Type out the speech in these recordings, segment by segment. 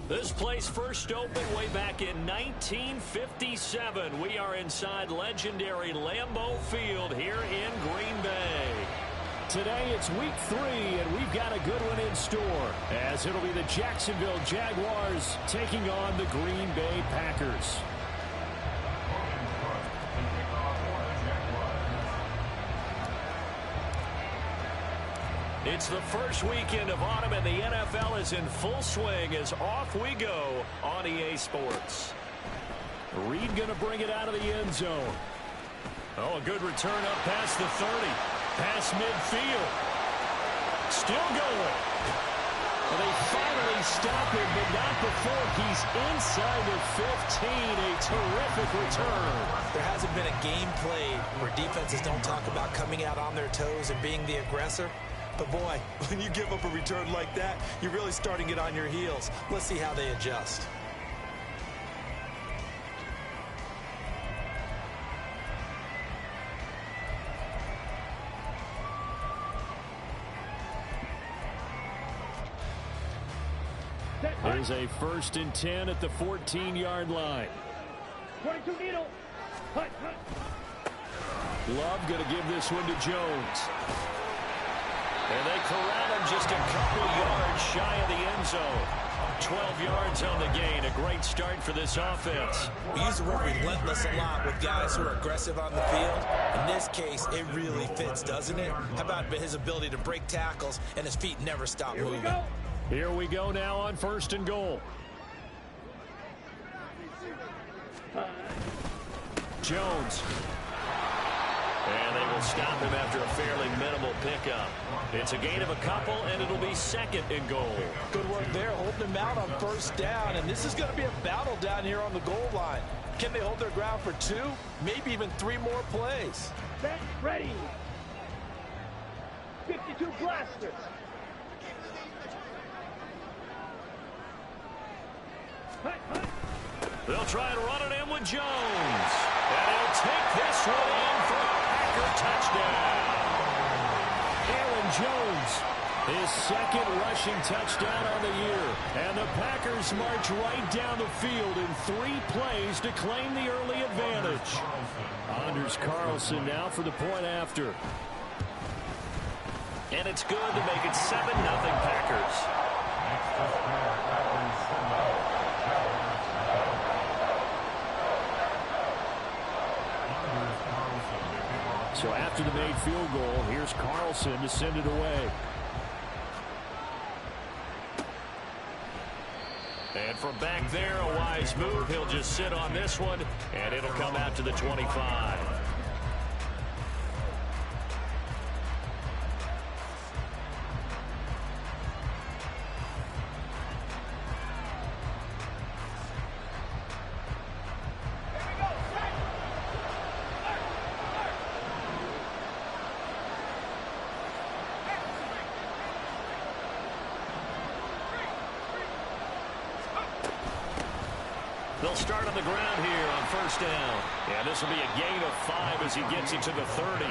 This place first opened way back in 1957. We are inside legendary Lambeau Field here in Green Bay. Today it's week 3, and we've got a good one in store, as it'll be the Jacksonville Jaguars taking on the Green Bay Packers. It's the first weekend of autumn, and the NFL is in full swing as off we go on EA Sports. Reed going to bring it out of the end zone. Oh, a good return up past the 30. Past midfield. Still going. Well, they finally stop him, but not before he's inside the 15. A terrific return. There hasn't been a game played where defenses don't talk about coming out on their toes and being the aggressor. But, boy, when you give up a return like that, you're really starting it on your heels. Let's see how they adjust. There's a 1st and 10 at the 14-yard line. 22 needle. Love going to give this one to Jones. And they corral him just a couple yards shy of the end zone. 12 yards on the gain. A great start for this offense. We use the word relentless a lot with guys who are aggressive on the field. In this case, it really fits, doesn't it? How about his ability to break tackles and his feet never stop moving? Here we go now on 1st and goal. Jones. And they will stop him after a fairly minimal pickup. It's a gain of a couple, and it'll be 2nd and goal. Good work there, holding him out on 1st down. And this is going to be a battle down here on the goal line. Can they hold their ground for 2, maybe even 3 more plays? Set, ready. 52 blasters. They'll try and run it in with Jones. And he'll take this one in for a Packer touchdown. Aaron Jones, his 2nd rushing touchdown on the year. And the Packers march right down the field in 3 plays to claim the early advantage. Anders Carlson now for the point after. And it's good to make it 7-0 Packers. So after the made field goal, here's Carlson to send it away. And from back there, a wise move. He'll just sit on this one, and it'll come out to the 25. They'll start on the ground here on 1st down. Yeah, this will be a gain of 5 as he gets into the 30.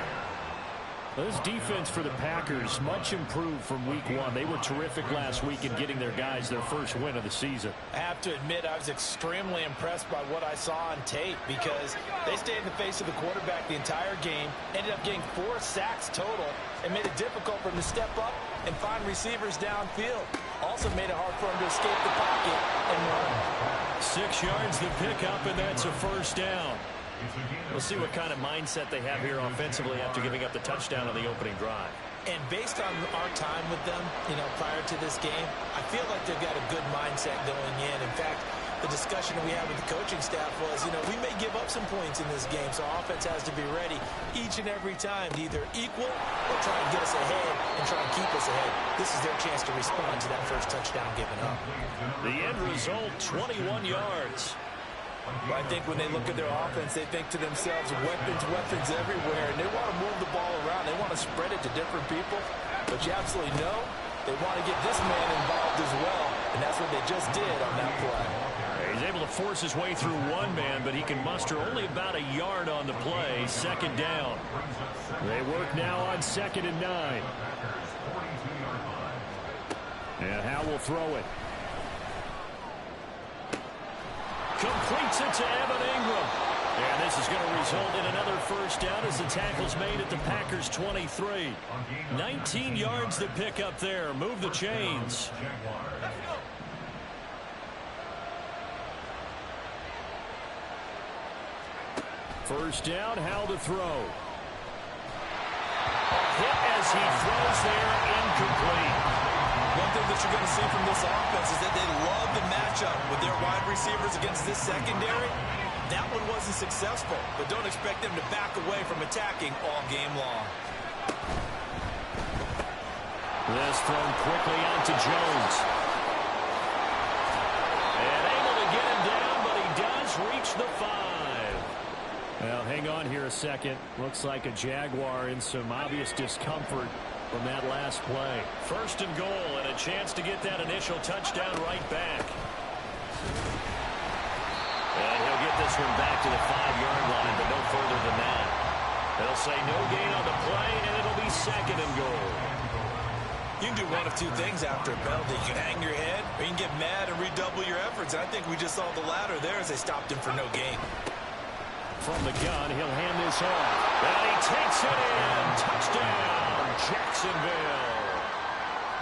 This defense for the Packers, much improved from week 1. They were terrific last week in getting their guys their first win of the season. I have to admit, I was extremely impressed by what I saw on tape because they stayed in the face of the quarterback the entire game, ended up getting 4 sacks total, and made it difficult for him to step up and find receivers downfield. Also made it hard for him to escape the pocket and run. 6 yards the pickup, and that's a 1st down. We'll see what kind of mindset they have here offensively after giving up the touchdown on the opening drive. And based on our time with them, prior to this game, I feel like they've got a good mindset going in. In fact, the discussion we had with the coaching staff was, we may give up some points in this game, so our offense has to be ready each and every time to either equal or try and get us ahead and try and keep us ahead. This is their chance to respond to that first touchdown given up. The end result, 21 yards. Well, I think when they look at their offense, they think to themselves, weapons everywhere, and they want to move the ball around. They want to spread it to different people, but you absolutely know they want to get this man involved as well, and that's what they just did on that play. He's able to force his way through one man, but he can muster only about a yard on the play. 2nd down. They work now on 2nd and 9. And Howe will throw it. Completes it to Evan Ingram. And this is going to result in another first down as the tackle's made at the Packers' 23. 19 yards to pick up there. Move the chains. First down, Howell to throw. Hit as he throws there, incomplete. One thing that you're going to see from this offense is that they love the matchup with their wide receivers against this secondary. That one wasn't successful, but don't expect them to back away from attacking all game long. This thrown quickly out to Jones. And able to get him down, but he does reach the 5. Well, hang on here a second. Looks like a Jaguar in some obvious discomfort from that last play. First and goal, and a chance to get that initial touchdown right back. And he'll get this one back to the 5-yard line, but no further than that. They'll say no gain on the play, and it'll be second and goal. You can do one of two things after a penalty. You can hang your head, or you can get mad and redouble your efforts. And I think we just saw the latter there as they stopped him for no gain. From the gun, he'll hand this off. And he takes it in. Touchdown, Jacksonville.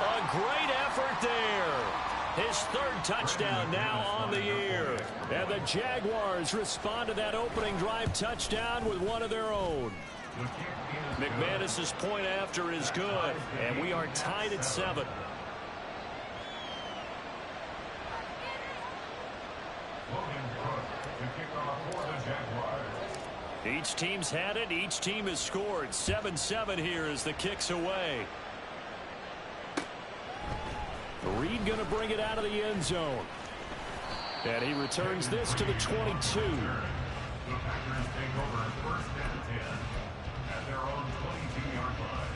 A great effort there. His third touchdown now on the year. And the Jaguars respond to that opening drive touchdown with one of their own. McManus's point after is good, and we are tied at 7. Each team's had it. Each team has scored. 7-7 here as the kick's away. Reed going to bring it out of the end zone. And he returns this to the 22. The Packers take over first and 10 at their own 22-yard line.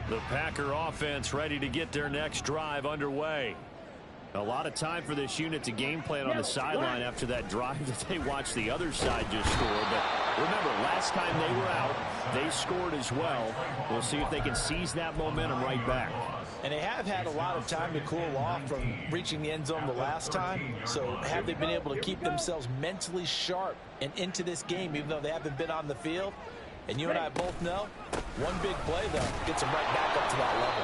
The Packer offense ready to get their next drive underway. A lot of time for this unit to game plan on the sideline after that drive that they watched the other side just score. But remember, last time they were out, they scored as well. We'll see if they can seize that momentum right back. And they have had a lot of time to cool off from reaching the end zone the last time. So have they been able to keep themselves mentally sharp and into this game, even though they haven't been on the field? And you and I both know, one big play, though, gets them right back up to that level.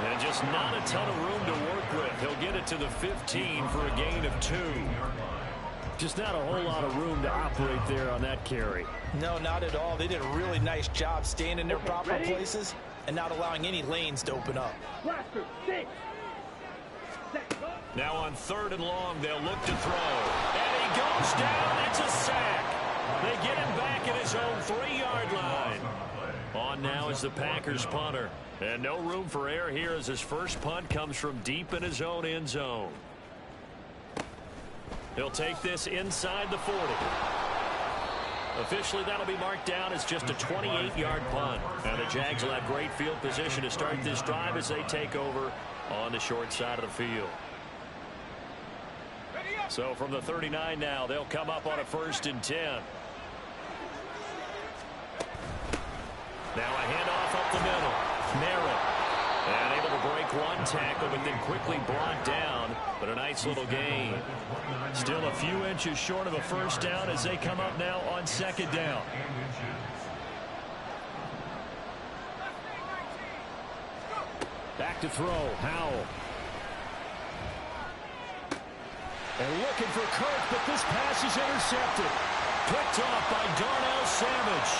And just not a ton of room to work with. He'll get it to the 15 for a gain of 2. Just not a whole lot of room to operate there on that carry. No, not at all. They did a really nice job staying in their proper places and not allowing any lanes to open up. Now on 3rd and long, they'll look to throw. And he goes down. It's a sack. They get him back at his own 3-yard line. On now is the Packers punter. And no room for error here as his first punt comes from deep in his own end zone. He'll take this inside the 40. Officially, that'll be marked down as just a 28-yard punt. And the Jags will have great field position to start this drive as they take over on the short side of the field. So from the 39 now, they'll come up on a 1st and 10. Now a handoff up the middle. Merritt. And able to break one tackle, but then quickly brought down. But a nice little gain. Still a few inches short of a first down as they come up now on 2nd down. Back to throw. Howell. And looking for Kirk, but this pass is intercepted. Picked off by Darnell Savage.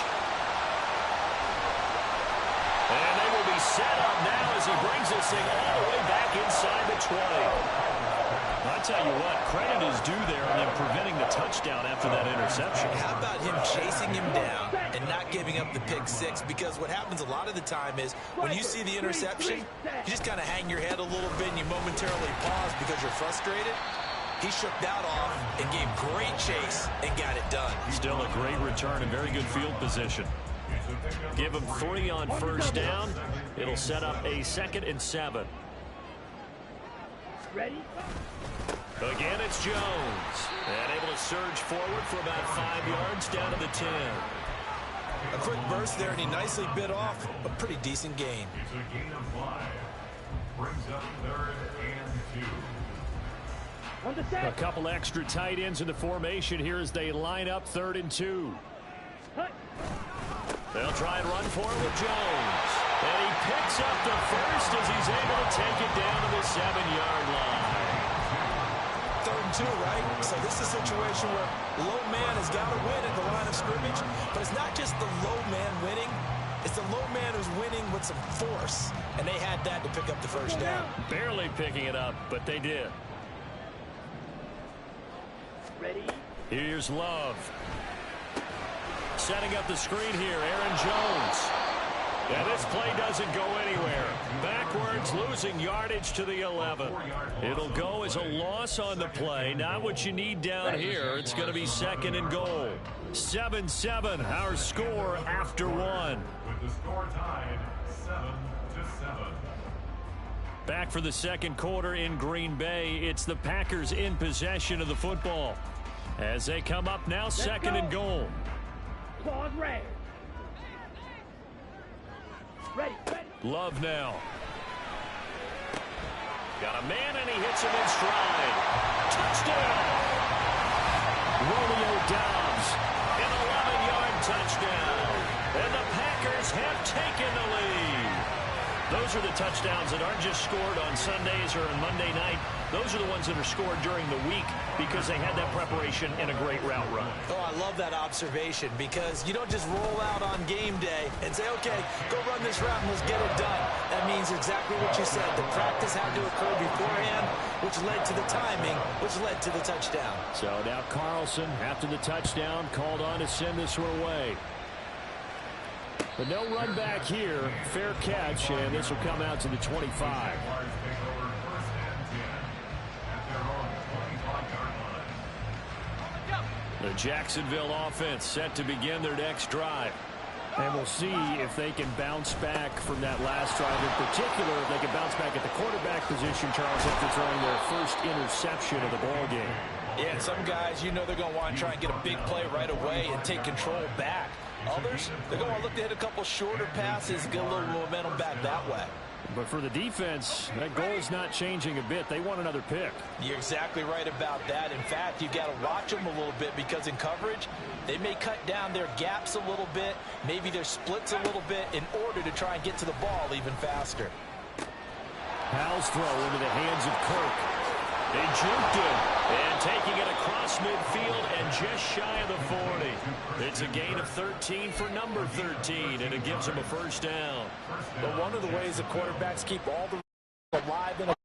And they will be set up now as he brings this thing all the way back inside the 20. I'll tell you what, credit is due there on them preventing the touchdown after that interception. How about him chasing him down and not giving up the pick 6? Because what happens a lot of the time is when you see the interception, you just kind of hang your head a little bit and you momentarily pause because you're frustrated. He shook that off and gave great chase and got it done. Still a great return and very good field position. Give him 3 on first down. It'll set up a 2nd and 7. Ready? Again, it's Jones. And able to surge forward for about 5 yards down to the 10. A quick burst there, and he nicely bit off a pretty decent gain. It's a gain of 5. Brings up 3rd and 2. On the set. A couple extra tight ends in the formation here as they line up 3rd and 2. Cut. They'll try and run for it with Jones. And he picks up the first as he's able to take it down to the 7-yard line. 3rd and 2, right? So this is a situation where low man has got to win at the line of scrimmage, but it's not just the low man winning. It's the low man who's winning with some force, and they had that to pick up the first down. Barely picking it up, but they did. Ready. Here's Love. Setting up the screen here, Aaron Jones. Yeah, this play doesn't go anywhere. Backwards, losing yardage to the 11. It'll go as a loss on the play. Not what you need down here. It's going to be 2nd and goal. 7-7, our score after 1. With the score tied 7-7. Back for the second quarter in Green Bay. It's the Packers in possession of the football. As they come up now, 2nd and goal. Claws red. Ready. Love now. Got a man, and he hits him in stride. Touchdown! Romeo Doubs, an 11-yard touchdown. And the Packers have taken the lead. Those are the touchdowns that aren't just scored on Sundays or on Monday night. Those are the ones that are scored during the week because they had that preparation and a great route run. Oh, I love that observation because you don't just roll out on game day and say, okay, go run this route and let's get it done. That means exactly what you said. The practice had to occur beforehand, which led to the timing, which led to the touchdown. So now Carlson, after the touchdown, called on to send this one away. But no run back here. Fair catch, and this will come out to the 25. The Jacksonville offense set to begin their next drive. And we'll see if they can bounce back from that last drive. In particular, if they can bounce back at the quarterback position, Charles, after throwing their first interception of the ball game. Yeah, and some guys, you know they're going to want to try and get a big play right away and take control back. Others, they're going to look to hit a couple shorter passes, get a little momentum back that way. But for the defense, that goal is not changing a bit. They want another pick. You're exactly right about that. In fact, you've got to watch them a little bit because in coverage, they may cut down their gaps a little bit, maybe their splits a little bit in order to try and get to the ball even faster. Powell's throw into the hands of Kirk. They juked him, and taking it across midfield and just shy of the 40. It's a gain of 13 for number 13, and it gives them a first down. But one of the ways the quarterbacks keep all the alive in a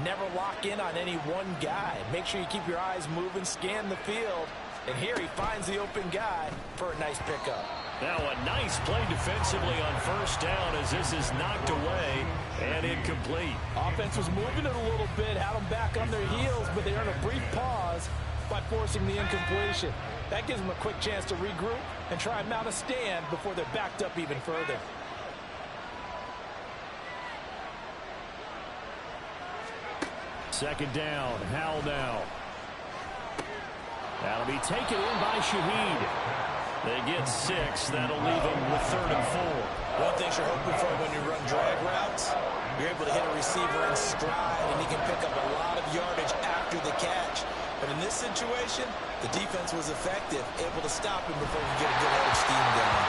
never lock in on any one guy. Make sure you keep your eyes moving, scan the field, and here he finds the open guy for a nice pickup. Now a nice play defensively on first down as this is knocked away and incomplete. Offense was moving it a little bit, had them back on their heels, but they earned a brief pause by forcing the incompletion. That gives them a quick chance to regroup and try and mount a stand before they're backed up even further. Second down, Howell now. That'll be taken in by Shaheed. They get 6. That'll leave them with 3rd and 4. One thing you're hoping for when you run drag routes, you're able to hit a receiver in stride, and he can pick up a lot of yardage after the catch. But in this situation, the defense was effective, able to stop him before he get a good head of steam going.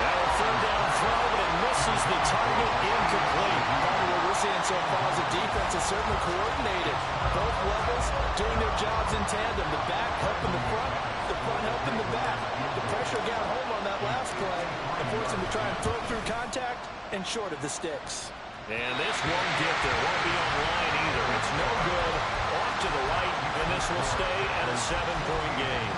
Now a 3rd down throw, but it misses the target, incomplete. What we're seeing so far is the defense is certainly coordinated. Both levels doing their jobs in tandem. The back helping the front helping the back. The pressure got home on that last play and forced him to try and throw through contact and short of the sticks. And this won't get there. Won't be on line either. It's no good. Off to the right, and this will stay at a 7-point game.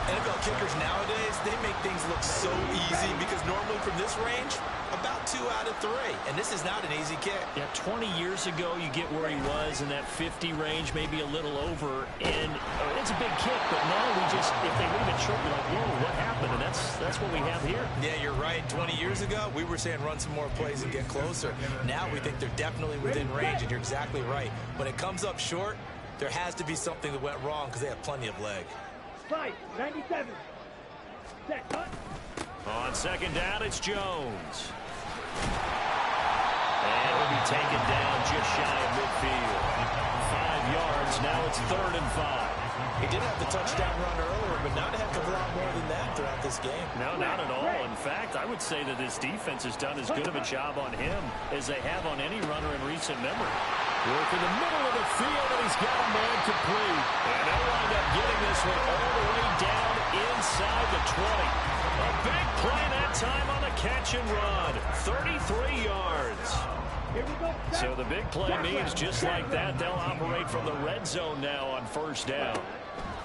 NFL kickers nowadays, they make things look so easy because normally from this range, about 2 out of 3. And this is not an easy kick. Yeah, 20 years ago, you get where he was in that 50 range, maybe a little over. And it's a big kick, but now if they leave it short, you're like, whoa, what happened? And that's what we have here. Yeah, you're right. 20 years ago, we were saying run some more plays and get closer. Now we think they're definitely within range, and you're exactly right. When it comes up short, there has to be something that went wrong because they have plenty of leg. 5, 97. Set, cut. On second down, it's Jones. And he'll be taken down just shy of midfield. 5 yards. Now it's 3rd and 5. He did have the touchdown run earlier, but not a heck of a lot more than that throughout this game. No, not at all. In fact, I would say that this defense has done as good of a job on him as they have on any runner in recent memory. Work in the middle of the field, and he's got a man complete. And they'll wind up getting this one all the way down inside the 20. A big play that time on the catch and run. 33 yards. Here we go. So the big play means just like that, they'll operate from the red zone now on 1st down.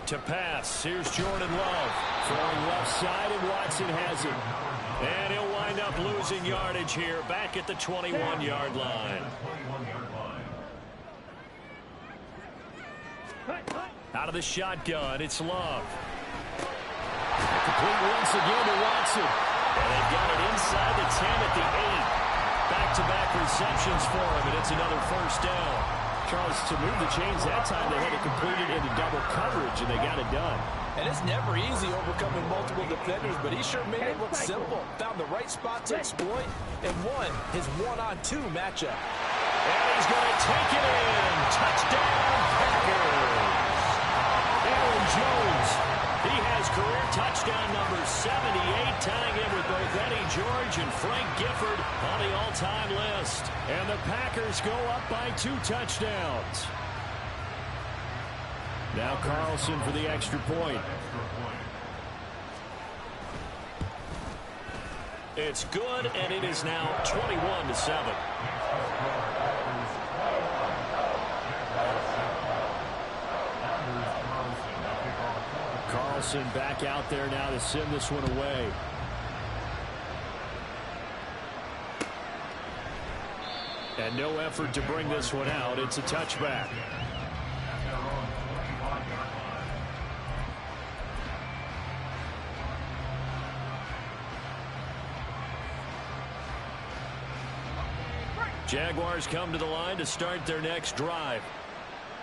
To pass, here's Jordan Love. Throwing left side, and Watson has it. And he'll wind up losing yardage here back at the 21-yard line. Out of the shotgun, it's Love. Complete once again to Watson. And they've got it inside the 10 at the 8. Back-to-back receptions for him, and it's another 1st down. Charles, to move the chains that time, they had to complete it into double coverage, and they got it done. And it's never easy overcoming multiple defenders, but he sure made it look simple. Found the right spot to exploit and won his 1-on-2 matchup. And he's going to take it in. Touchdown, Packers. Aaron Jones. He has career touchdown number 78, tying him with both Eddie George and Frank Gifford on the all-time list. And the Packers go up by 2 touchdowns. Now Carlson for the extra point. It's good, and it is now 21-7. Carlson back out there now to send this one away. And no effort to bring this one out. It's a touchback. Jaguars come to the line to start their next drive.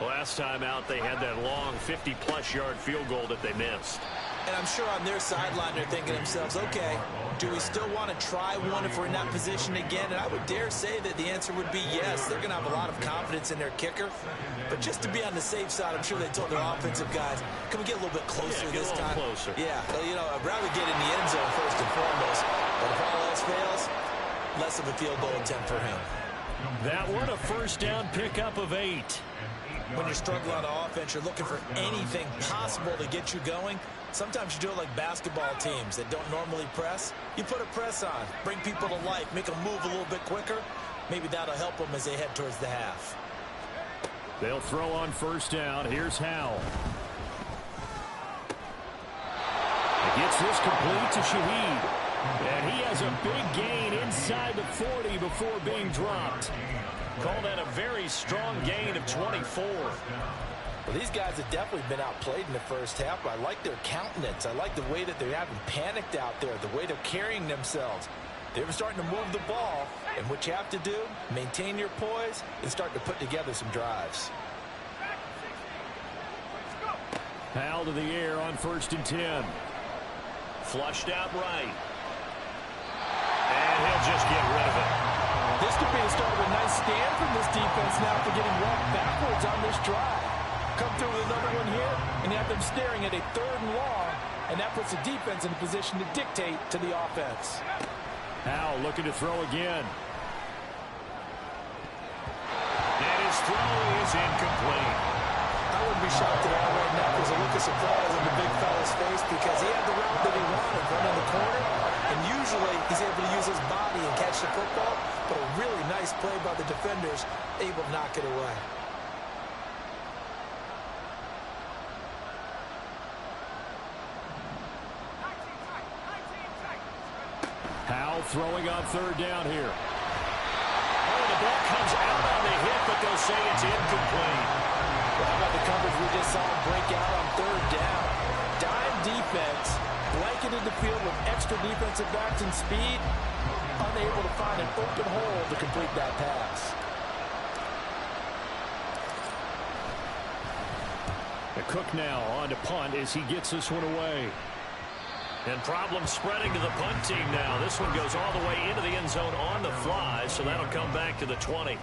Last time out, they had that long 50-plus yard field goal that they missed. And I'm sure on their sideline they're thinking to themselves, okay, do we still want to try one if we're in that position again? And I would dare say that the answer would be yes. They're going to have a lot of confidence in their kicker. But just to be on the safe side, I'm sure they told their offensive guys, can we get a little bit closer this time? Closer. Yeah, you know, I'd rather get in the end zone first and foremost. But if all else fails, less of a field goal attempt for him. That one, a 1st down pickup of 8. When you're struggling on offense, you're looking for anything possible to get you going. Sometimes you do it like basketball teams that don't normally press. You put a press on, bring people to life, make them move a little bit quicker. Maybe that'll help them as they head towards the half. They'll throw on 1st down. Here's Howell. He gets this complete to Shaheed. And he has a big gain inside the 40 before being dropped. Call that a very strong gain of 24. Well, these guys have definitely been outplayed in the first half. I like their countenance. I like the way that they haven't panicked out there, the way they're carrying themselves. They're starting to move the ball, and what you have to do, maintain your poise and start to put together some drives. Howell to the air on 1st and 10. Flushed out right. And he'll just get rid of it. This could be the start of a nice stand from this defense now for getting walked backwards on this drive. Come through with another one here, and you have them staring at a 3rd and long, and that puts the defense in a position to dictate to the offense. Howell looking to throw again. And his throw is incomplete. I wouldn't be shocked at all right now. There's a look of surprise on the big fella's face because he had the route that he wanted, running the corner. And usually he's able to use his body and catch the football, but a really nice play by the defenders, able to knock it away. Howell throwing on 3rd down here. Oh, the ball comes out on the hit, but they'll say it's incomplete. Well, how about the coverage we just saw him break out on 3rd down? Dime defense, blanketed the field with extra defensive backs and speed, unable to find an open hole to complete that pass. The Cook now on to punt as he gets this one away. And problems spreading to the punt team now. This one goes all the way into the end zone on the fly, so that'll come back to the 20.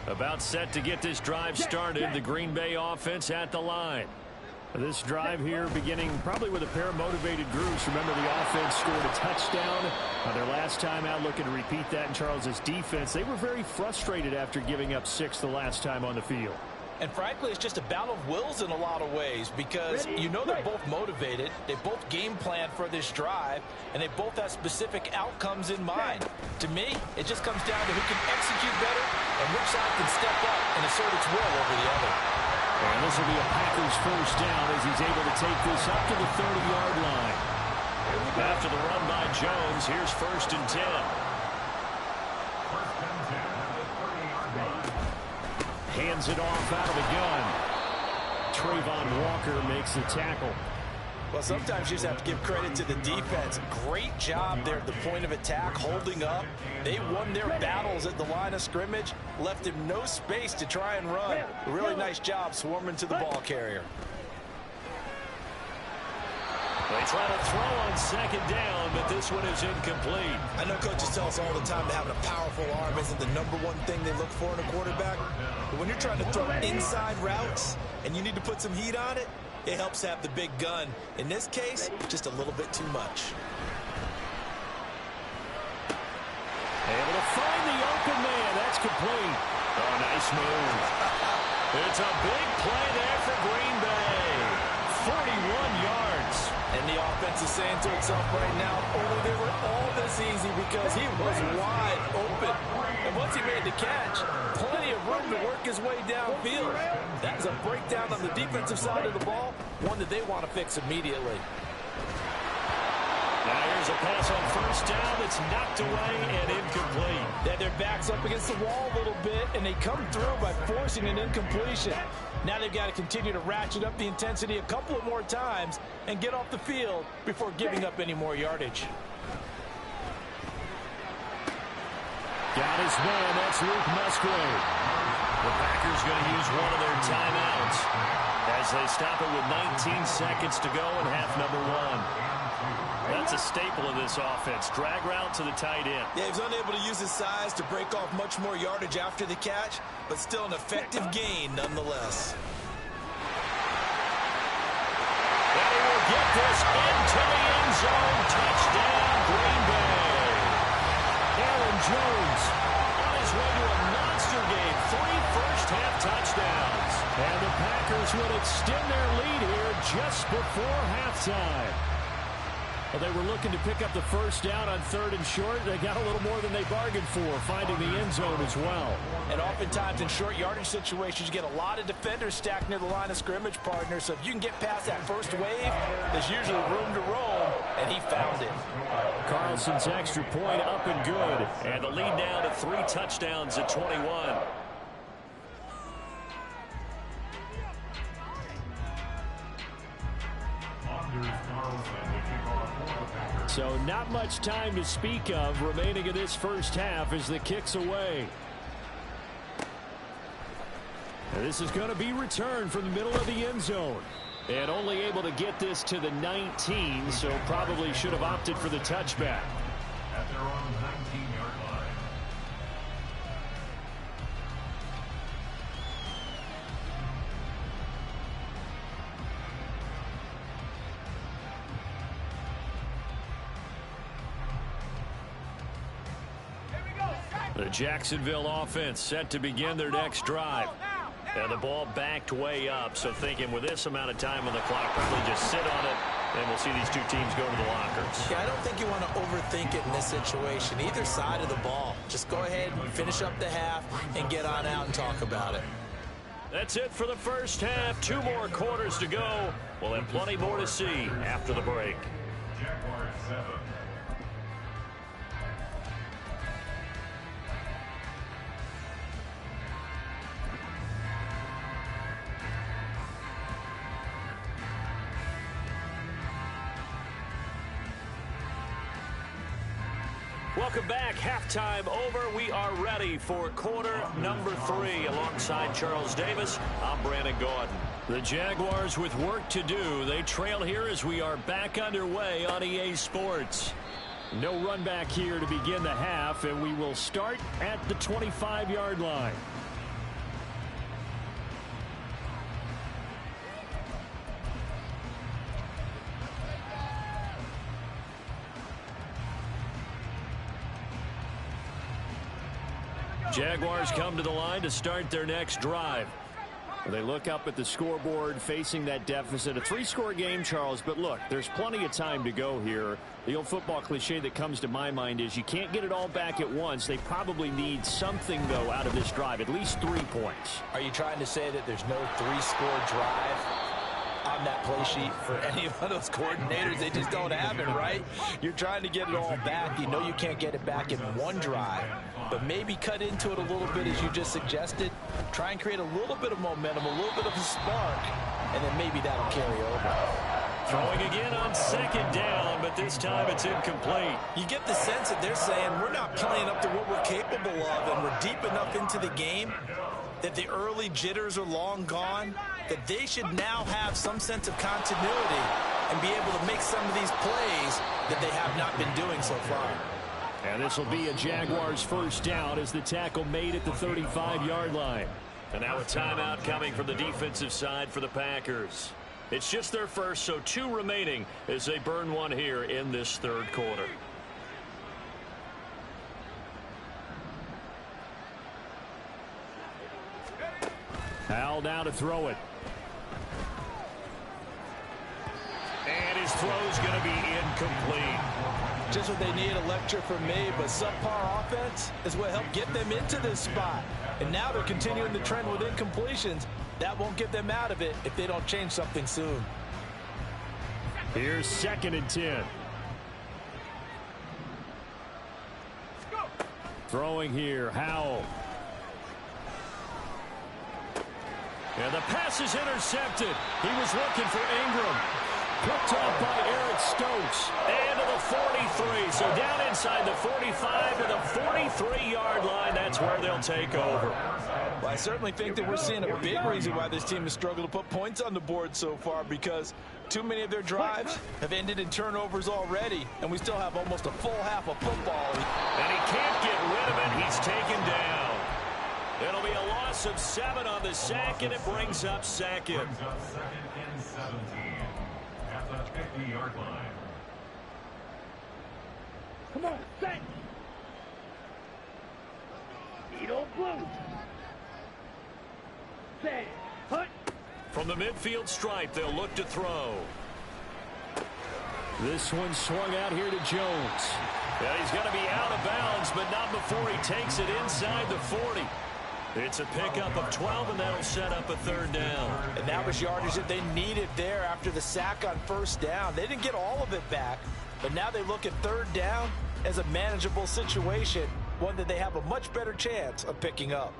About set to get this drive started. The Green Bay offense at the line. This drive here beginning probably with a pair of motivated groups. Remember, the offense scored a touchdown their last time out, looking to repeat that in Charles's defense. They were very frustrated after giving up 6 the last time on the field. And frankly, it's just a battle of wills in a lot of ways because you know they're both motivated. They both game plan for this drive, and they both have specific outcomes in mind. To me, it just comes down to who can execute better and which side can step up and assert its will over the other. And this will be a Packers first down as he's able to take this up to the 30-yard line. After the run by Jones, here's 1st and 10. Hands it off out of the gun. Trayvon Walker makes the tackle. Well, sometimes you just have to give credit to the defense. Great job there at the point of attack, holding up. They won their battles at the line of scrimmage, left him no space to try and run. A really nice job swarming to the ball carrier. They try to throw on 2nd down, but this one is incomplete. I know coaches tell us all the time that having a powerful arm isn't the #1 thing they look for in a quarterback. But when you're trying to throw inside routes and you need to put some heat on it, it helps have the big gun. In this case, just a little bit too much. Able to find the open man. That's complete. Oh, nice move. It's a big play there for Green Bay. 41 yards. And the offense is saying to itself right now, only they were all this easy because he was wide open. And once he made the catch, plenty of room to work his way downfield. That was a breakdown on the defensive side of the ball, one that they want to fix immediately. Now here's a pass on 1st down that's knocked away and incomplete. Yeah, their back's up against the wall a little bit, and they come through by forcing an incompletion. Now they've got to continue to ratchet up the intensity a couple of more times and get off the field before giving up any more yardage. Got his man. That's Luke Musgrave. The Packers going to use one of their timeouts as they stop it with 19 seconds to go in half number 1. That's a staple of this offense. Drag route to the tight end. Yeah, he's unable to use his size to break off much more yardage after the catch, but still an effective gain nonetheless. And he will get this into the end zone. Touchdown, Green Bay. Aaron Jones on his way to a monster game. 3 first-half touchdowns. And the Packers would extend their lead here just before halftime. Well, they were looking to pick up the first down on 3rd and short. They got a little more than they bargained for, finding the end zone as well. And oftentimes in short yardage situations, you get a lot of defenders stacked near the line of scrimmage, partner. So if you can get past that first wave, there's usually room to roam, and he found it. Carlson's extra point up and good. And the lead now to 3 touchdowns at 21. So not much time to speak of remaining in this first half as the kick's away. And this is going to be returned from the middle of the end zone. And only able to get this to the 19, so probably should have opted for the touchback. At their own 19-yard line. The Jacksonville offense set to begin their next drive. And the ball backed way up, so thinking with this amount of time on the clock, probably just sit on it, and we'll see these two teams go to the lockers. Yeah, I don't think you want to overthink it in this situation. Either side of the ball. Just go ahead and finish up the half and get on out and talk about it. That's it for the first half. 2 more quarters to go. We'll have plenty more to see after the break. Jaguars 7. Welcome back. Halftime over. We are ready for quarter number 3. Alongside Charles Davis, I'm Brandon Gaudin. The Jaguars with work to do. They trail here as we are back underway on EA Sports. No run back here to begin the half, and we will start at the 25-yard line. Jaguars come to the line to start their next drive. They look up at the scoreboard facing that deficit. A 3-score game, Charles, but look, there's plenty of time to go here. The old football cliche that comes to my mind is you can't get it all back at once. They probably need something, though, out of this drive, at least 3 points. Are you trying to say that there's no 3-score drive on that play sheet for any of those coordinators? They just don't have it, right? You're trying to get it all back. You know you can't get it back in one drive, but maybe cut into it a little bit as you just suggested. Try and create a little bit of momentum, a little bit of a spark, and then maybe that'll carry over. Throwing again on 2nd down, but this time it's incomplete. You get the sense that they're saying we're not playing up to what we're capable of, and we're deep enough into the game that the early jitters are long gone, that they should now have some sense of continuity and be able to make some of these plays that they have not been doing so far. And this will be a Jaguars first down as the tackle made at the 35-yard line. And now a timeout coming from the defensive side for the Packers. It's just their first, so 2 remaining as they burn one here in this 3rd quarter. Howell now to throw it. And his throw's going to be incomplete. Just what they need, a lecture from me, but subpar offense is what helped get them into this spot. And now they're continuing the trend with incompletions. That won't get them out of it if they don't change something soon. Here's 2nd and 10. Throwing here, Howell. And the pass is intercepted. He was looking for Ingram. Picked up by Eric Stokes. And to the 43. So down inside the 45 to the 43-yard line. That's where they'll take over. Well, I certainly think that we're seeing a big reason why this team has struggled to put points on the board so far, because too many of their drives have ended in turnovers already, and we still have almost a full half of football. And he can't get rid of it. He's taken down. It'll be a loss of 7 on the sack, and it brings up 2nd. Brings up 2nd and 17 at the 50-yard line. Come on, set. Edo blue. Set. Hut. From the midfield stripe, they'll look to throw. This one swung out here to Jones. Yeah, he's going to be out of bounds, but not before he takes it inside the 40. It's a pickup of 12, and that'll set up a 3rd down. And that was yardage that they needed there after the sack on 1st down. They didn't get all of it back, but now they look at 3rd down as a manageable situation, one that they have a much better chance of picking up.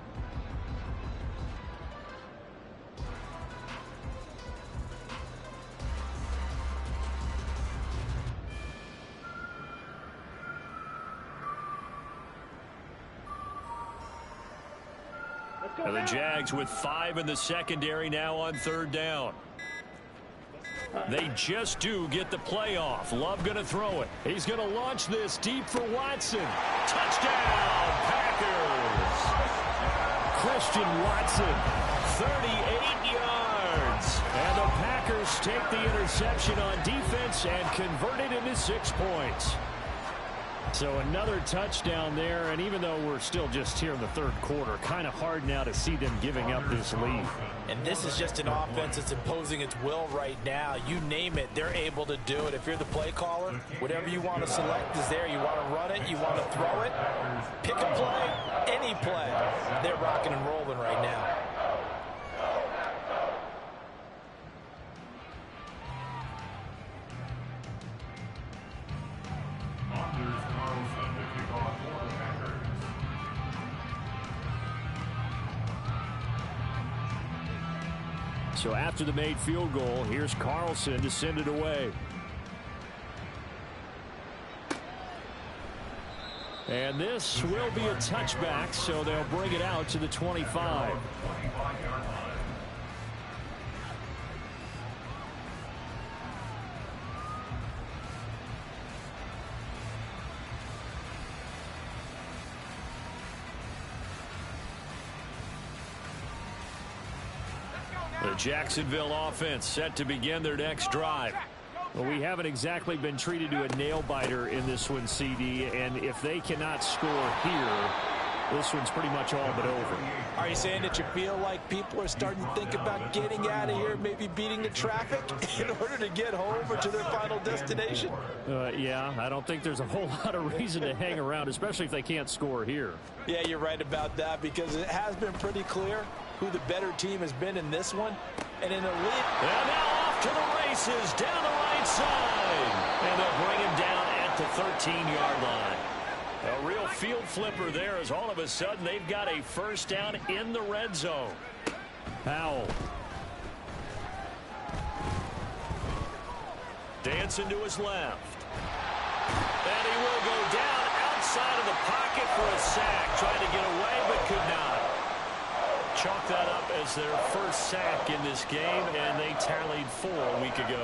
And the Jags with 5 in the secondary now on 3rd down. They just do get the play off. Love going to throw it. He's going to launch this deep for Watson. Touchdown, Packers. Christian Watson, 38 yards. And the Packers take the interception on defense and convert it into 6 points. So another touchdown there, and even though we're still just here in the 3rd quarter, kind of hard now to see them giving up this lead. And this is just an offense that's imposing its will right now. You name it, they're able to do it. If you're the play caller, whatever you want to select is there. You want to run it, you want to throw it, pick a play, any play. They're rocking and rolling right now. So after the made field goal, here's Carlson to send it away. And this will be a touchback, so they'll bring it out to the 25. The Jacksonville offense set to begin their next drive. Well, we haven't exactly been treated to a nail-biter in this one, CD, and if they cannot score here, this one's pretty much all but over. Are you saying that you feel like people are starting to think about getting out of here, maybe beating the traffic in order to get home or to their final destination? Yeah, I don't think there's a whole lot of reason to hang around, especially if they can't score here. Yeah, you're right about that, because it has been pretty clear who the better team has been in this one. And in the lead. And now off to the races down the right side. And they'll bring him down at the 13-yard line. A real field flipper there, as all of a sudden they've got a first down in the red zone. Powell. Dancing to his left. And he will go down outside of the pocket for a sack. Trying to get away, but could not. Chalk that up as their first sack in this game, and they tallied 4 a week ago.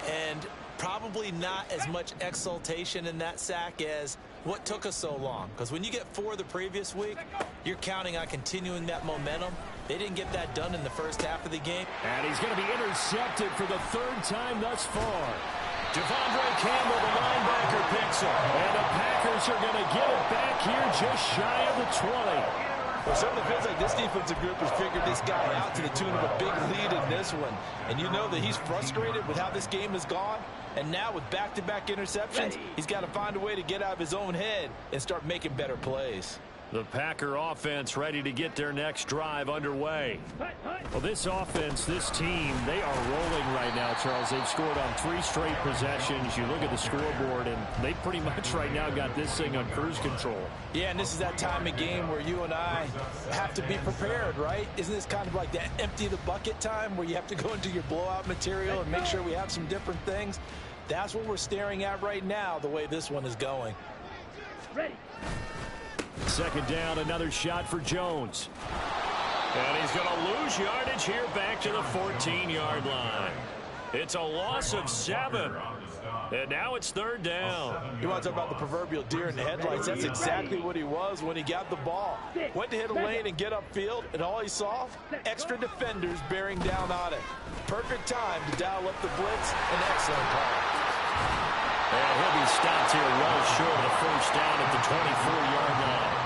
And probably not as much exultation in that sack as what took us so long. Because when you get 4 the previous week, you're counting on continuing that momentum. They didn't get that done in the first half of the game. And he's going to be intercepted for the 3rd time thus far. Devondre Campbell, the linebacker, picks him. And the Packers are going to get it back here just shy of the 20. Well, it certainly feels like this defensive group has figured this guy out to the tune of a big lead in this one. And you know that he's frustrated with how this game has gone. And now with back-to-back interceptions, he's got to find a way to get out of his own head and start making better plays. The Packer offense ready to get their next drive underway. Well, this offense, this team, they are rolling right now, Charles. They've scored on 3 straight possessions. You look at the scoreboard, and they pretty much right now got this thing on cruise control. Yeah, and this is that time of game where you and I have to be prepared, right? Isn't this kind of like that empty the bucket time where you have to go into your blowout material and make sure we have some different things? That's what we're staring at right now, the way this one is going. Ready. 2nd down, another shot for Jones. And he's going to lose yardage here back to the 14-yard line. It's a loss of 7. And now it's 3rd down. You want to talk about the proverbial deer in the headlights? That's exactly what he was when he got the ball. Went to hit a lane and get upfield, and all he saw, extra defenders bearing down on it. Perfect time to dial up the blitz. An excellent call. And he'll be stopped here well short of the first down at the 24-yard line.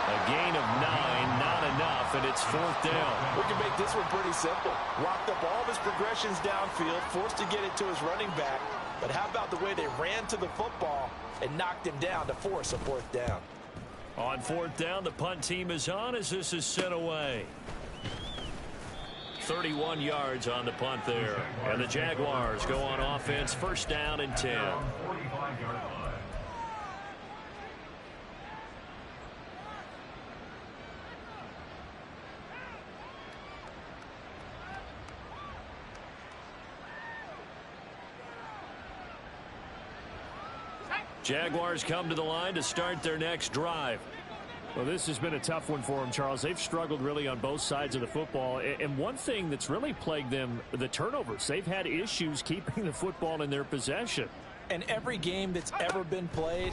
A gain of 9, not enough, and it's 4th down. We can make this one pretty simple. Locked up all of his progressions downfield, forced to get it to his running back. But how about the way they ran to the football and knocked him down to force a 4th down? On 4th down, the punt team is on as this is sent away. 31 yards on the punt there. And the Jaguars go on offense, 1st down and 10. Jaguars come to the line to start their next drive. Well, this has been a tough one for them, Charles. They've struggled really on both sides of the football. And one thing that's really plagued them, the turnovers. They've had issues keeping the football in their possession. And every game that's ever been played,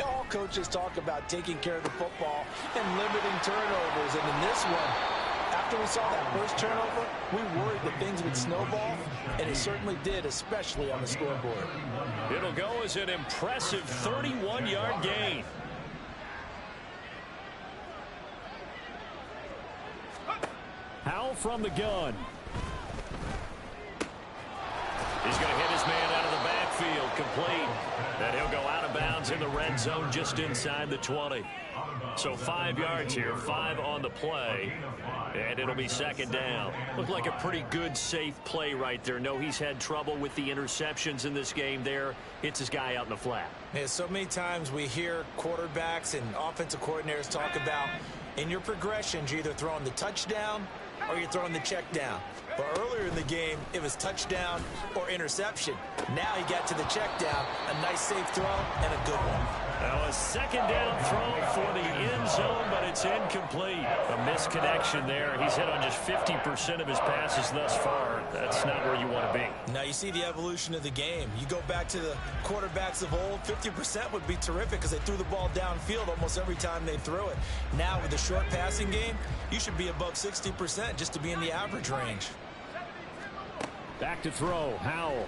all coaches talk about taking care of the football and limiting turnovers. And in this one, after we saw that first turnover, we worried that things would snowball, and it certainly did, especially on the scoreboard. It'll go as an impressive 31-yard gain. Powell from the gun. He's going to hit his man out of the backfield, complete. And he'll go out of bounds in the red zone just inside the 20. So 5 yards here, 5 on the play. And it'll be 2nd down. Looked like a pretty good, safe play right there. No, he's had trouble with the interceptions in this game there. Hits his guy out in the flat. Yeah, so many times we hear quarterbacks and offensive coordinators talk about in your progressions, you're either throwing the touchdown or you're throwing the check down. But earlier in the game, it was touchdown or interception. Now he got to the check down, a nice safe throw, and a good one. Now a 2nd down throw for the end zone, but it's incomplete. A misconnection there. He's hit on just 50% of his passes thus far. That's not where where you want to be. Now you see the evolution of the game. You go back to the quarterbacks of old, 50% would be terrific because they threw the ball downfield almost every time they threw it. Now with the short passing game, you should be above 60% just to be in the average range. Back to throw, Howell.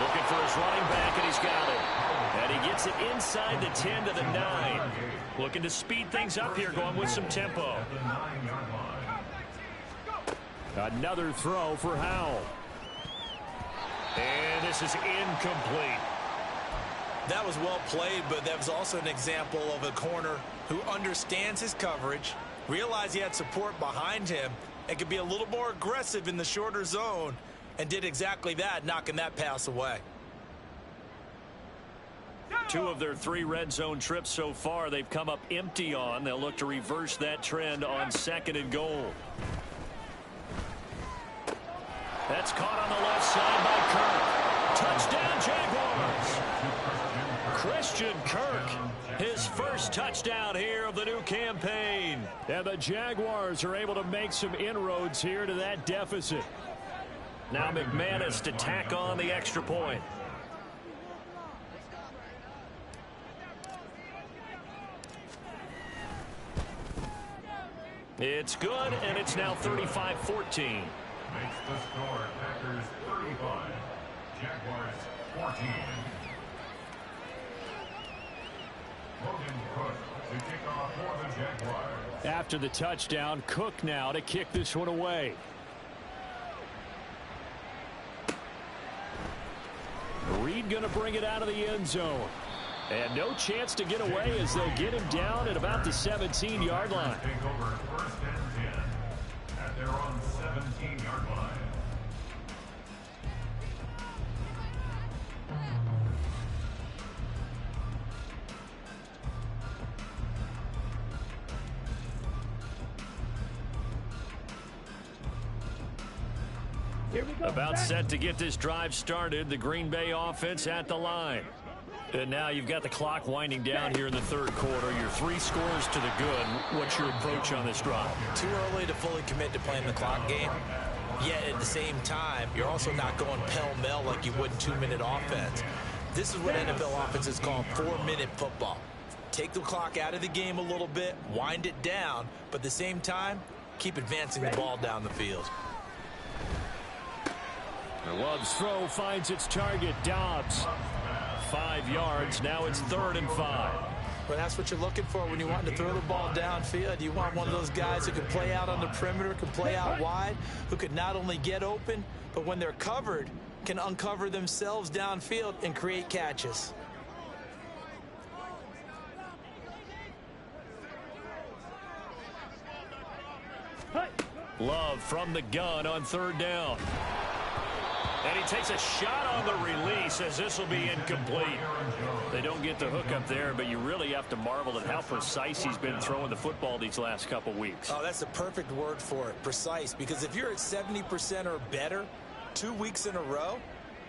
Looking for his running back, and he's got it. And he gets it inside the 10 to the 9. Looking to speed things up here, going with some tempo. Another throw for Howell. And this is incomplete. That was well played, but that was also an example of a corner who understands his coverage, realized he had support behind him, and could be a little more aggressive in the shorter zone, and did exactly that, knocking that pass away. 2 of their 3 red zone trips so far they've come up empty on. They'll look to reverse that trend on 2nd and goal. That's caught on the left side by Kirk. Touchdown, Jaguars. Christian Kirk, his first touchdown here of the new campaign. And the Jaguars are able to make some inroads here to that deficit. Now McManus to tack on the extra point. It's good, and it's now 35-14. Makes the score Packers 35, Jaguars 14. Logan Cook to kick off for the Jaguars. After the touchdown, Cook now to kick this one away. Reed going to bring it out of the end zone. And no chance to get away as they'll get him down at about the 17-yard line. Take over 1st and 10 at their own 17-yard line. Here we go. About set to get this drive started. The Green Bay offense at the line. And now you've got the clock winding down here in the 3rd quarter. Your 3 scores to the good. What's your approach on this drive? Too early to fully commit to playing the clock game. Yet at the same time, you're also not going pell-mell like you would in 2-minute offense. This is what NFL offenses call 4-minute football. Take the clock out of the game a little bit, wind it down, but at the same time, keep advancing the ball down the field. Love's throw finds its target, Dobbs. 5 yards. Now it's 3rd and 5. Well, that's what you're looking for when you want to throw the ball downfield. You want one of those guys who can play out on the perimeter, can play out wide, who can not only get open, but when they're covered, can uncover themselves downfield and create catches. Love from the gun on 3rd down. And he takes a shot on the release as this will be incomplete. They don't get the hook up there, but you really have to marvel at how precise he's been throwing the football these last couple weeks. Oh, that's the perfect word for it, precise. Because if you're at 70% or better 2 weeks in a row,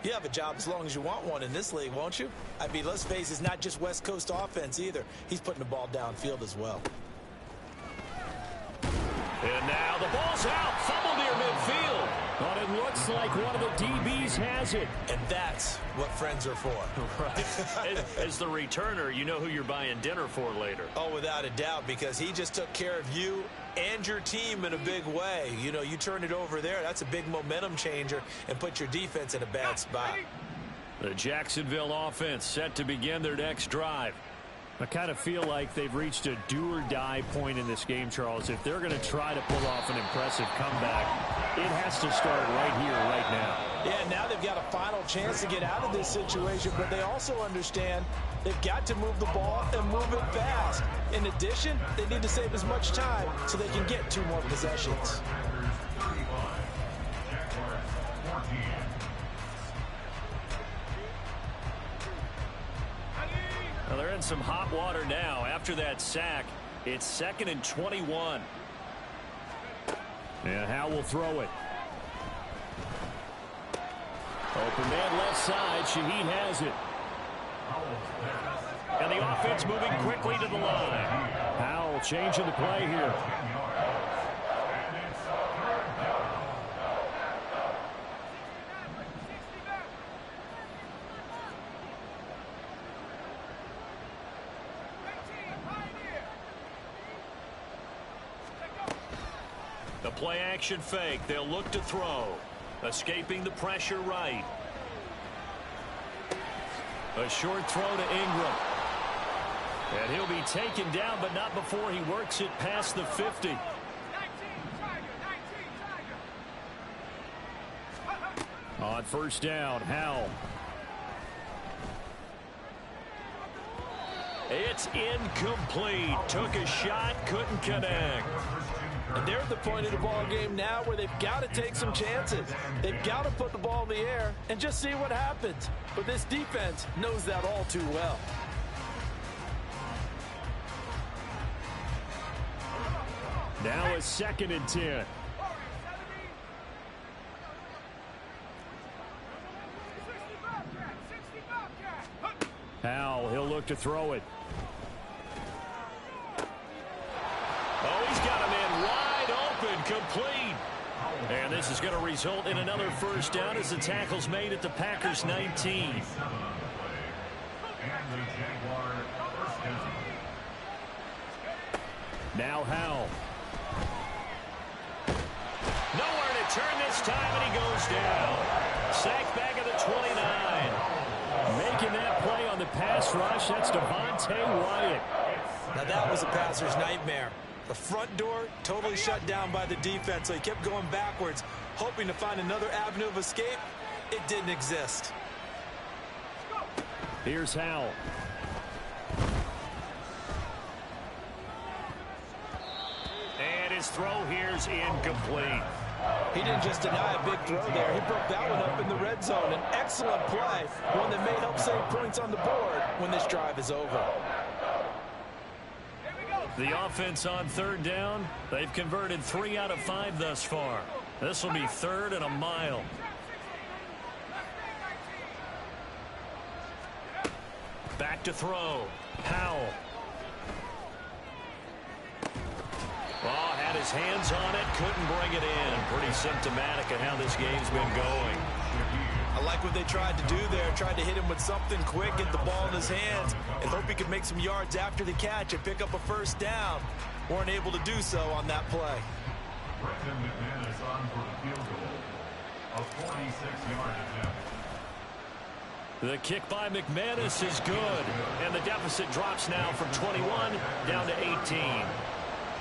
you have a job as long as you want one in this league, won't you? I mean, let's face it, it's not just West Coast offense either. He's putting the ball downfield as well. And now the ball's out, fumbled near midfield. But it looks like one of the DBs has it. And that's what friends are for. Right. As the returner, you know who you're buying dinner for later. Oh, without a doubt, because he just took care of you and your team in a big way. You know, you turn it over there, that's a big momentum changer and put your defense in a bad spot. The Jacksonville offense set to begin their next drive. I kind of feel like they've reached a do-or-die point in this game, Charles. If they're going to try to pull off an impressive comeback, it has to start right here, right now. Yeah, now they've got a final chance to get out of this situation, but they also understand they've got to move the ball and move it fast. In addition, they need to save as much time so they can get 2 more possessions. Well, they're in some hot water now. After that sack, it's 2nd and 21. And Howell will throw it. Open man left side. Shaheed has it. And the offense moving quickly to the line. Howell changing the play here. play action fake. They'll look to throw. Escaping the pressure right. A short throw to Ingram. And he'll be taken down, but not before he works it past the 50. On first down, Howell. It's incomplete. Took a shot, couldn't connect. And they're at the point of the ball game now where they've got to take some chances. They've got to put the ball in the air and just see what happens. But this defense knows that all too well. Now a 2nd and 10. Howell, he'll look to throw it. Oh, he's got him in wide open, complete. And this is going to result in another first down as the tackle's made at the Packers 19. Now Howell. Nowhere to turn this time, and he goes down. Sacked back at the 29. Making that play on the pass rush, that's Devontae Wyatt. Now that was a passer's nightmare. The front door totally shut down by the defense, so he kept going backwards, hoping to find another avenue of escape. It didn't exist. Here's Howell. And his throw here's incomplete. He didn't just deny a big throw there. He broke that one up in the red zone. An excellent play, one that may help save points on the board when this drive is over. The offense on third down, they've converted 3 out of 5 thus far. This will be 3rd and a mile. Back to throw. Howell. Oh, had his hands on it, couldn't bring it in. Pretty symptomatic of how this game's been going. I like what they tried to do there. Tried to hit him with something quick, get the ball in his hands, and hope he could make some yards after the catch and pick up a first down. Weren't able to do so on that play. Brenton McManus on for the field goal. A 46-yard attempt. The kick by McManus is good, and the deficit drops now from 21 down to 18.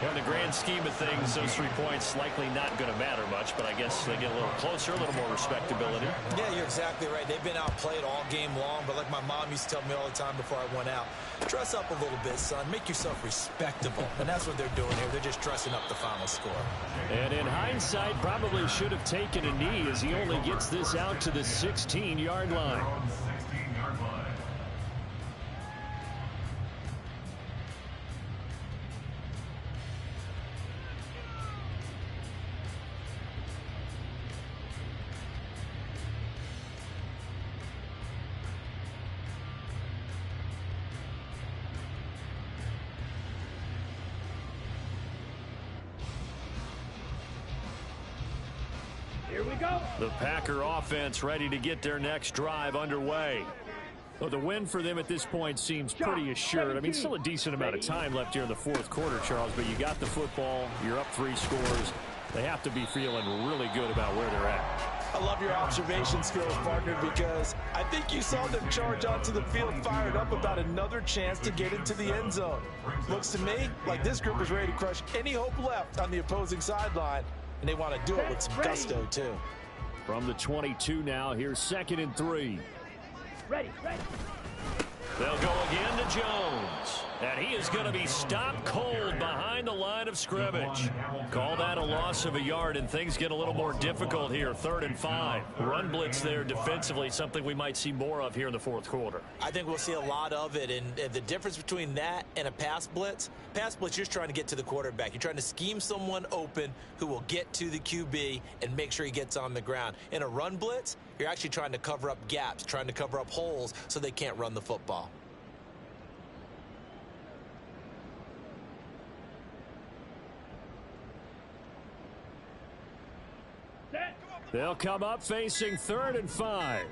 In the grand scheme of things, those 3 points likely not going to matter much, but I guess they get a little closer, a little more respectability. Yeah, you're exactly right. They've been outplayed all game long, but like my mom used to tell me all the time before I went out, dress up a little bit, son. Make yourself respectable. And that's what they're doing here. They're just dressing up the final score. And in hindsight, probably should have taken a knee as he only gets this out to the 16-yard line. 16-yard line. Here we go. The Packer offense ready to get their next drive underway. Well, the win for them at this point seems pretty assured. I mean, still a decent amount of time left here in the 4th quarter, Charles, but you got the football, you're up 3 scores. They have to be feeling really good about where they're at. I love your observation skills, partner, because I think you saw them charge onto the field fired up about another chance to get into the end zone. Looks to me like this group is ready to crush any hope left on the opposing sideline, and they want to do it with some gusto, too. From the 22 now, here's 2nd and 3. Ready. They'll go again to Jones. And he is going to be stopped cold behind the line of scrimmage. Call that a loss of a yard, and things get a little more difficult here. 3rd and 5. Run blitz there defensively, something we might see more of here in the 4th quarter. I think we'll see a lot of it, and the difference between that and a pass blitz, you're just trying to get to the quarterback. You're trying to scheme someone open who will get to the QB and make sure he gets on the ground. In a run blitz, you're actually trying to cover up gaps, trying to cover up holes so they can't run the football. They'll come up facing 3rd and 5.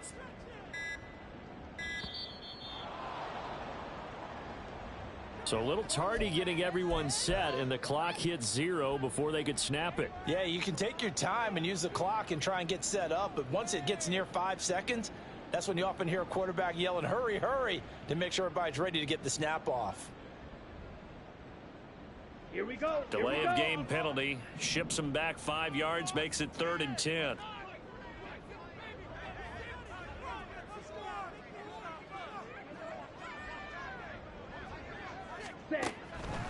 So a little tardy getting everyone set, and the clock hit 0 before they could snap it. Yeah, you can take your time and use the clock and try and get set up, but once it gets near 5 seconds, that's when you often hear a quarterback yelling, hurry, hurry, to make sure everybody's ready to get the snap off. Here we go. Delay of game penalty. Ships them back 5 yards, makes it 3rd and 10.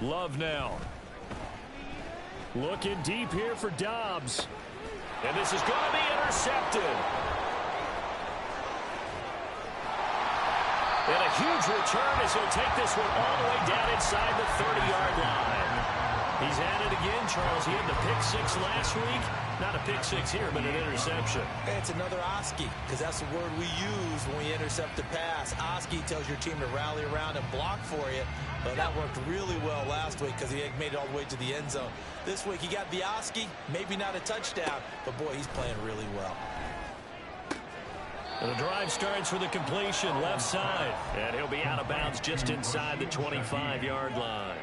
Love now. Looking deep here for Dobbs. And this is going to be intercepted. And a huge return as he'll take this one all the way down inside the 30-yard line. He's at it again, Charles. He had the pick 6 last week. Not a pick 6 here, but an interception. It's another Oski, because that's the word we use when we intercept the pass. Oski tells your team to rally around and block for you. But that worked really well last week because he made it all the way to the end zone. This week he got the Oski, maybe not a touchdown, but boy, he's playing really well. And the drive starts with a completion left side. And he'll be out of bounds just inside the 25-yard line.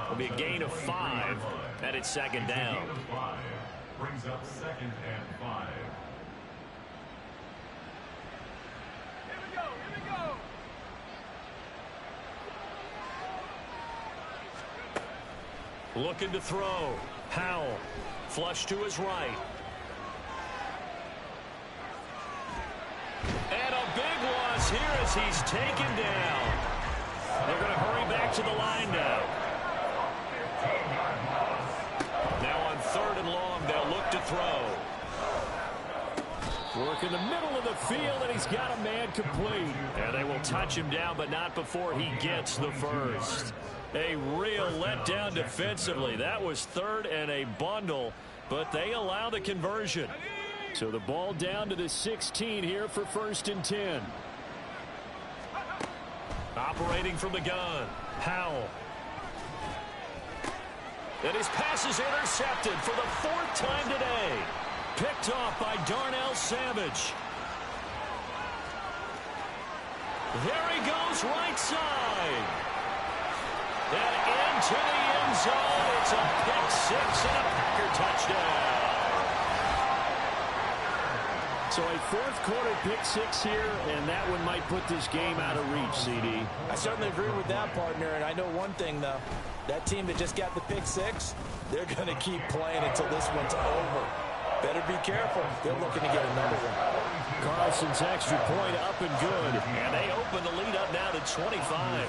It'll be a gain of 5, and it's 2nd down. Brings up 2nd and 5. Looking to throw. Howell. Flush to his right. And a big loss here as he's taken down. They're going to hurry back to the line now. Now on 3rd and long, they'll look to throw. Work in the middle of the field, and he's got a man complete. And they will touch him down, but not before he gets the first. A real letdown defensively. That was 3rd and a bundle, but they allow the conversion. So the ball down to the 16 here for 1st and 10. Operating from the gun, Howell. And his pass is intercepted for the 4th time today. Picked off by Darnell Savage. There he goes right side. And into the end zone. It's a pick 6 and a Packer touchdown. So a 4th quarter pick 6 here, and that one might put this game out of reach, CD. I certainly agree with that, partner, and I know one thing, though. That team that just got the pick 6, they're going to keep playing until this one's over. Better be careful. They're looking to get another one. Carlson's extra point up and good, and they open the lead up now to 25.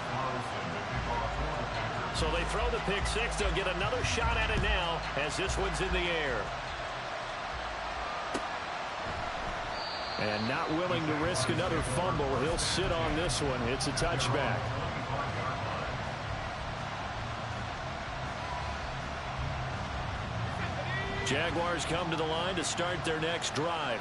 So they throw the pick 6. They'll get another shot at it now as this one's in the air. And not willing to risk another fumble. He'll sit on this one. It's a touchback. Jaguars come to the line to start their next drive.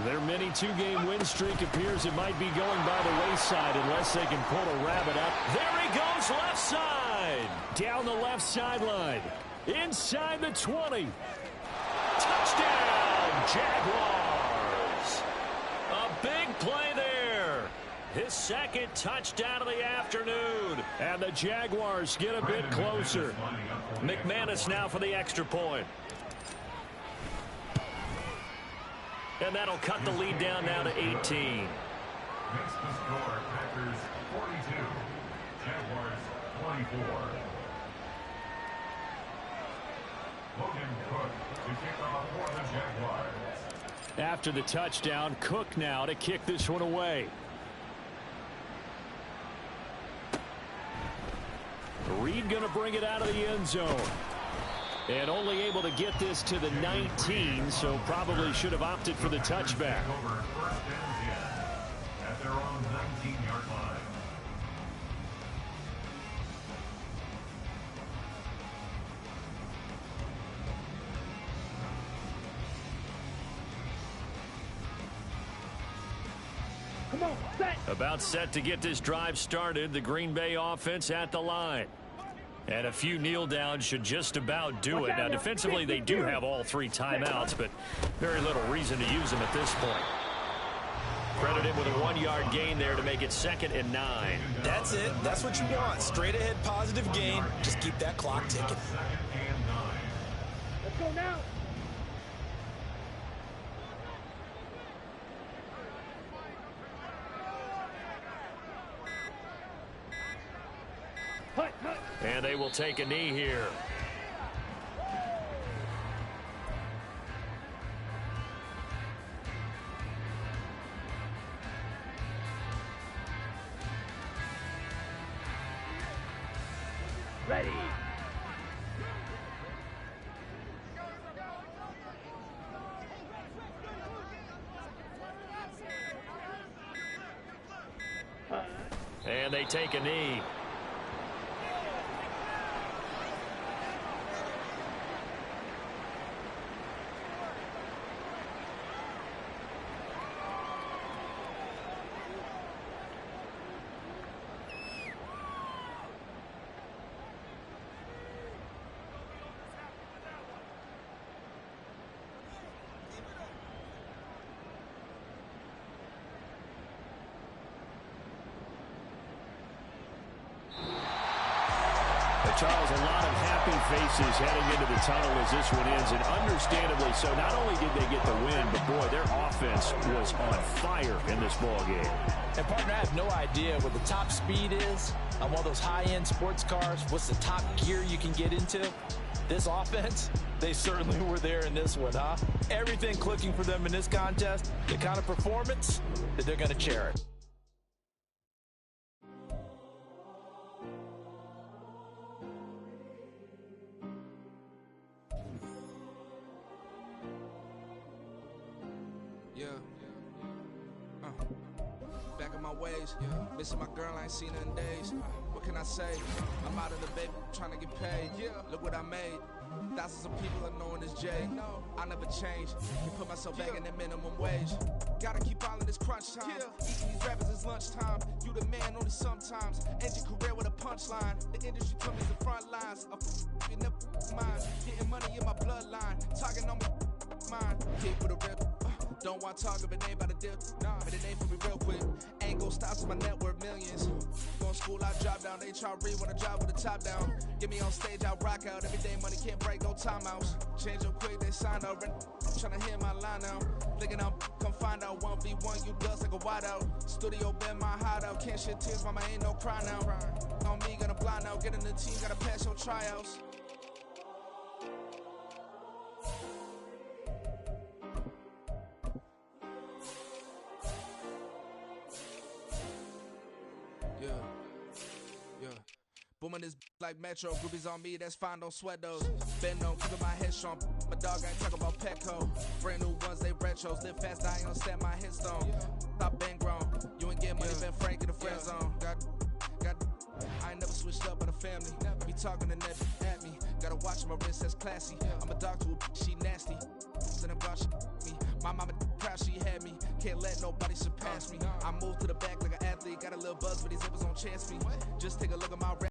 Their mini 2-game win streak appears it might be going by the wayside unless they can pull a rabbit up. There he goes left side. Down the left sideline. Inside the 20. Touchdown, Jaguars. A big play there. His 2nd touchdown of the afternoon. And the Jaguars get a bit closer. McManus now for the extra point. And that'll cut the lead down now to 18. Makes the score Packers 42, Jaguars 24. Logan Cook to kick off for the Jaguars. After the touchdown, Cook now to kick this one away. Reed going to bring it out of the end zone. And only able to get this to the 19, so probably should have opted for the touchback. Over 1st and 10 at their own 19-yard line. Come on, set. About set to get this drive started. The Green Bay offense at the line. And a few kneel downs should just about do it. Now, defensively, they do have all 3 timeouts, but very little reason to use them at this point. Credit him with a 1-yard gain there to make it 2nd and 9. That's it. That's what you want. Straight ahead positive gain. Just keep that clock ticking. Let's go now. Hut, hut. And they will take a knee here. Ready. And they take a knee. Charles, a lot of happy faces heading into the tunnel as this one ends, and understandably so. Not only did they get the win, but boy, their offense was on fire in this ball game. And partner, I have no idea what the top speed is on one of those high-end sports cars. What's the top gear you can get into? This offense, they certainly were there in this one, huh? Everything clicking for them in this contest, the kind of performance that they're going to cherish. Back in my ways, missing my girl, I ain't seen her in days. What can I say? I'm out of the baby, trying to get paid. Look what I made. Thousands of people are knowing this Jay. I never change. Can put myself back in that minimum wage. Gotta keep all in this crunch time. Eating these rappers is lunchtime. You the man only sometimes. End your career with a punchline. The industry took me to the front lines. You never mind. Getting money in my bloodline. Talking on my mind. Keep with a rip. Don't want to talk if it ain't about a dip. But it ain't for me real quick. Ain't gon' stop so my net worth millions. Going to school, I drop down. They try to read when I drive with the top down. Get me on stage, I rock out. Every day money can't break, no timeouts. Change up quick, they sign up. Tryna hear my line now. Thinking I'm come find out 1v1, you dust like a wideout. Studio been my hideout. Can't shed tears, mama ain't no cry now. On me, gonna blind out. Get in the team, gotta pass your tryouts. Booming this like Metro, groupies on me, that's fine, don't sweat those. Bend on, keeping my head strong. My dog ain't talking about Petco. Brand new ones, they retros. Live fast, I ain't on set my headstone. Stop been grown. You ain't getting money, been frank in the friend zone. I ain't never switched up on the family. Be talking to net at me. Gotta watch my wrist, that's classy. I'm a dog to a she nasty. Send them God, she me. My mama proud she had me. Can't let nobody surpass me. I moved to the back like an athlete. Got a little buzz, but these zippers don't chance me. Just take a look at my rap.